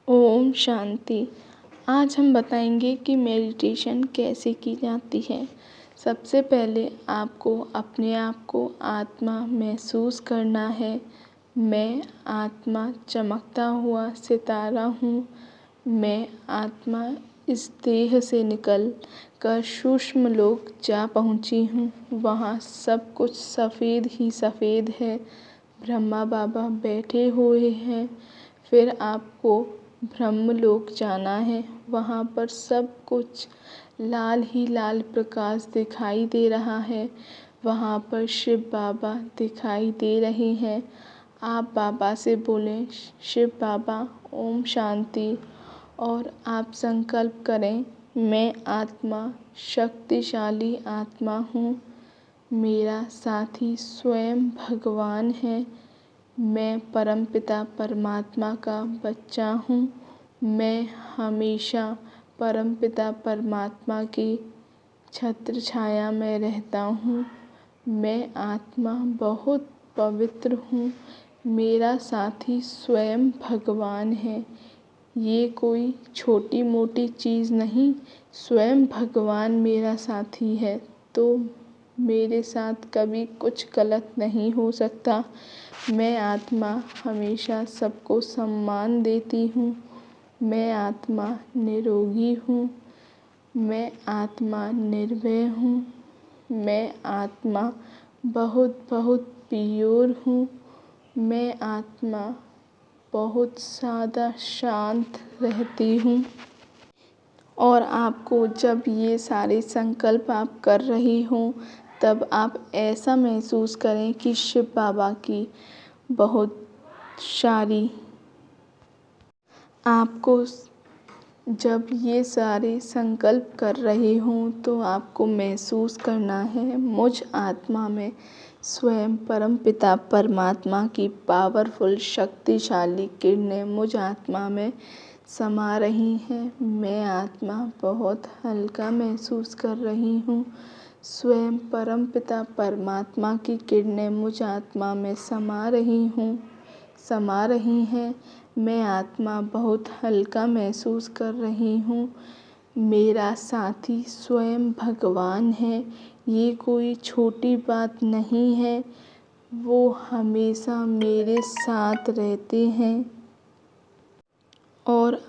ओम शांति। आज हम बताएंगे कि मेडिटेशन कैसे की जाती है। सबसे पहले आपको अपने आप को आत्मा महसूस करना है। मैं आत्मा चमकता हुआ सितारा हूँ। मैं आत्मा इस देह से निकल कर सूक्ष्म लोक जा पहुँची हूँ। वहाँ सब कुछ सफ़ेद ही सफ़ेद है। ब्रह्मा बाबा बैठे हुए हैं। फिर आपको ब्रह्मलोक जाना है। वहाँ पर सब कुछ लाल ही लाल प्रकाश दिखाई दे रहा है। वहाँ पर शिव बाबा दिखाई दे रहे हैं। आप बाबा से बोलें, शिव बाबा ओम शांति, और आप संकल्प करें, मैं आत्मा शक्तिशाली आत्मा हूँ। मेरा साथी स्वयं भगवान है। मैं परमपिता परमात्मा का बच्चा हूँ। मैं हमेशा परमपिता परमात्मा की छत्र छाया में रहता हूँ। मैं आत्मा बहुत पवित्र हूँ। मेरा साथी स्वयं भगवान है। ये कोई छोटी मोटी चीज़ नहीं, स्वयं भगवान मेरा साथी है, तो मेरे साथ कभी कुछ गलत नहीं हो सकता। मैं आत्मा हमेशा सबको सम्मान देती हूँ। मैं आत्मा निरोगी हूँ। मैं आत्मा निर्भय हूँ। मैं आत्मा बहुत बहुत प्योर हूँ। मैं आत्मा बहुत ज़्यादा शांत रहती हूँ। और आपको जब ये सारे संकल्प आप कर रही हों, तब आप ऐसा महसूस करें कि शिव बाबा की बहुत सारी आपको जब ये सारे संकल्प कर रहे हों तो आपको महसूस करना है, मुझ आत्मा में स्वयं परमपिता परमात्मा की पावरफुल शक्तिशाली किरणें मुझ आत्मा में समा रही हैं। मैं आत्मा बहुत हल्का महसूस कर रही हूँ। स्वयं परमपिता परमात्मा की किरणें मुझ आत्मा में समा रही हैं। मैं आत्मा बहुत हल्का महसूस कर रही हूँ। मेरा साथी स्वयं भगवान है। ये कोई छोटी बात नहीं है। वो हमेशा मेरे साथ रहते हैं। और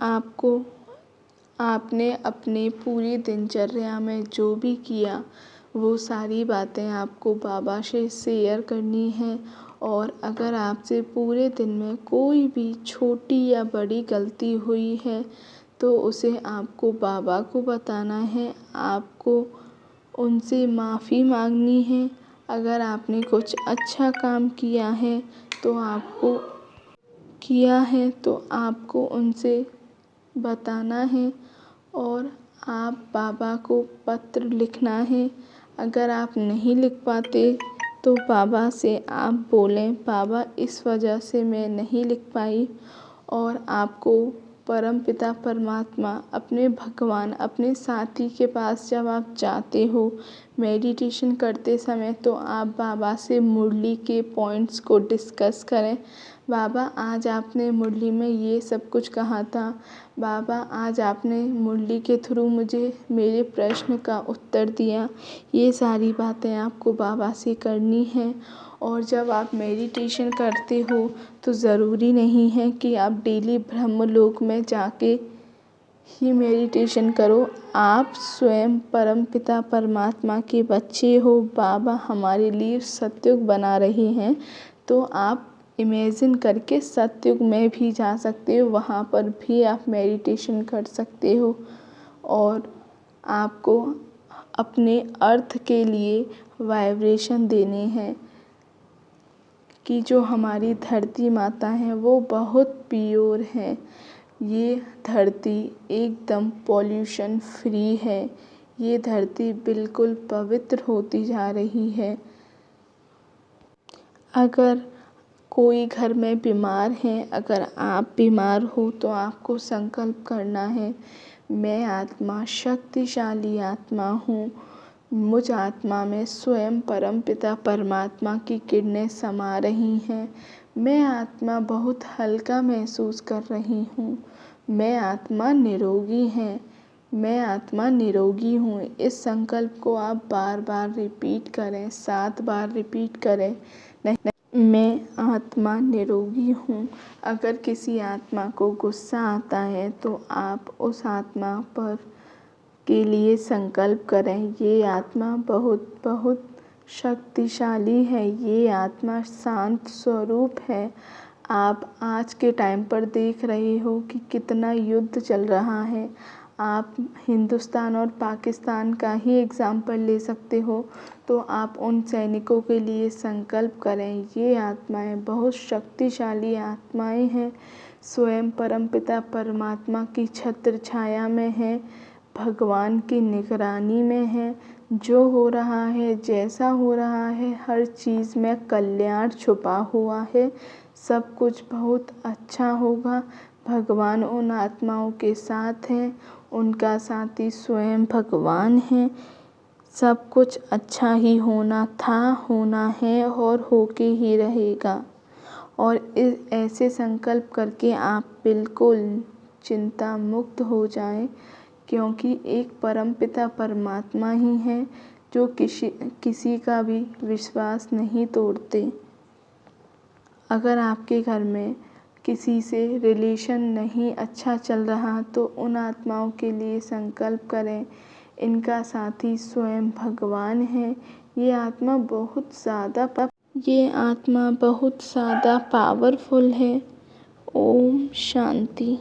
आपने अपने पूरी दिनचर्या में जो भी किया, वो सारी बातें आपको बाबा से शेयर करनी है। और अगर आपसे पूरे दिन में कोई भी छोटी या बड़ी गलती हुई है तो उसे आपको बाबा को बताना है। आपको उनसे माफ़ी मांगनी है। अगर आपने कुछ अच्छा काम किया है तो आपको उनसे बताना है। और आप बाबा को पत्र लिखना है। अगर आप नहीं लिख पाते तो बाबा से आप बोलें, बाबा इस वजह से मैं नहीं लिख पाई। और आपको परमपिता परमात्मा, अपने भगवान, अपने साथी के पास जब आप जाते हो मेडिटेशन करते समय, तो आप बाबा से मुरली के पॉइंट्स को डिस्कस करें। बाबा, आज आपने मुरली में ये सब कुछ कहा था। बाबा, आज आपने मुरली के थ्रू मुझे मेरे प्रश्न का उत्तर दिया। ये सारी बातें आपको बाबा से करनी है। और जब आप मेडिटेशन करते हो तो ज़रूरी नहीं है कि आप डेली ब्रह्मलोक में जाके ही मेडिटेशन करो। आप स्वयं परमपिता परमात्मा के बच्चे हो। बाबा हमारे लिए सतयुग बना रहे हैं, तो आप इमेजिन करके सतयुग में भी जा सकते हो। वहाँ पर भी आप मेडिटेशन कर सकते हो। और आपको अपने अर्थ के लिए वाइब्रेशन देने हैं कि जो हमारी धरती माता हैं वो बहुत प्योर हैं। ये धरती एकदम पॉल्यूशन फ्री है। ये धरती बिल्कुल पवित्र होती जा रही है। अगर कोई घर में बीमार है, अगर आप बीमार हो, तो आपको संकल्प करना है, मैं आत्मा शक्तिशाली आत्मा हूँ। मुझ आत्मा में स्वयं परमपिता परमात्मा की किरणें समा रही हैं। मैं आत्मा बहुत हल्का महसूस कर रही हूँ। मैं आत्मा निरोगी है, मैं आत्मा निरोगी हूँ। इस संकल्प को आप बार बार रिपीट करें, 7 बार रिपीट करें। मैं आत्मा निरोगी हूँ। अगर किसी आत्मा को गुस्सा आता है तो आप उस आत्मा पर के लिए संकल्प करें, ये आत्मा बहुत बहुत शक्तिशाली है, ये आत्मा शांत स्वरूप है। आप आज के टाइम पर देख रहे हो कि कितना युद्ध चल रहा है। आप हिंदुस्तान और पाकिस्तान का ही एग्ज़ाम्पल ले सकते हो, तो आप उन सैनिकों के लिए संकल्प करें। ये आत्माएं बहुत शक्तिशाली आत्माएं हैं, स्वयं परमपिता परमात्मा की छत्र छाया में है, भगवान की निगरानी में है। जो हो रहा है, जैसा हो रहा है, हर चीज़ में कल्याण छुपा हुआ है। सब कुछ बहुत अच्छा होगा। भगवान उन आत्माओं के साथ हैं, उनका साथी स्वयं भगवान है। सब कुछ अच्छा ही होना था, होना है और होके ही रहेगा। और ऐसे संकल्प करके आप बिल्कुल चिंता मुक्त हो जाएं, क्योंकि एक परमपिता परमात्मा ही हैं जो किसी का भी विश्वास नहीं तोड़ते। अगर आपके घर में किसी से रिलेशन नहीं अच्छा चल रहा तो उन आत्माओं के लिए संकल्प करें। इनका साथी स्वयं भगवान है। ये आत्मा बहुत ज़्यादा पावरफुल है। ओम शांति।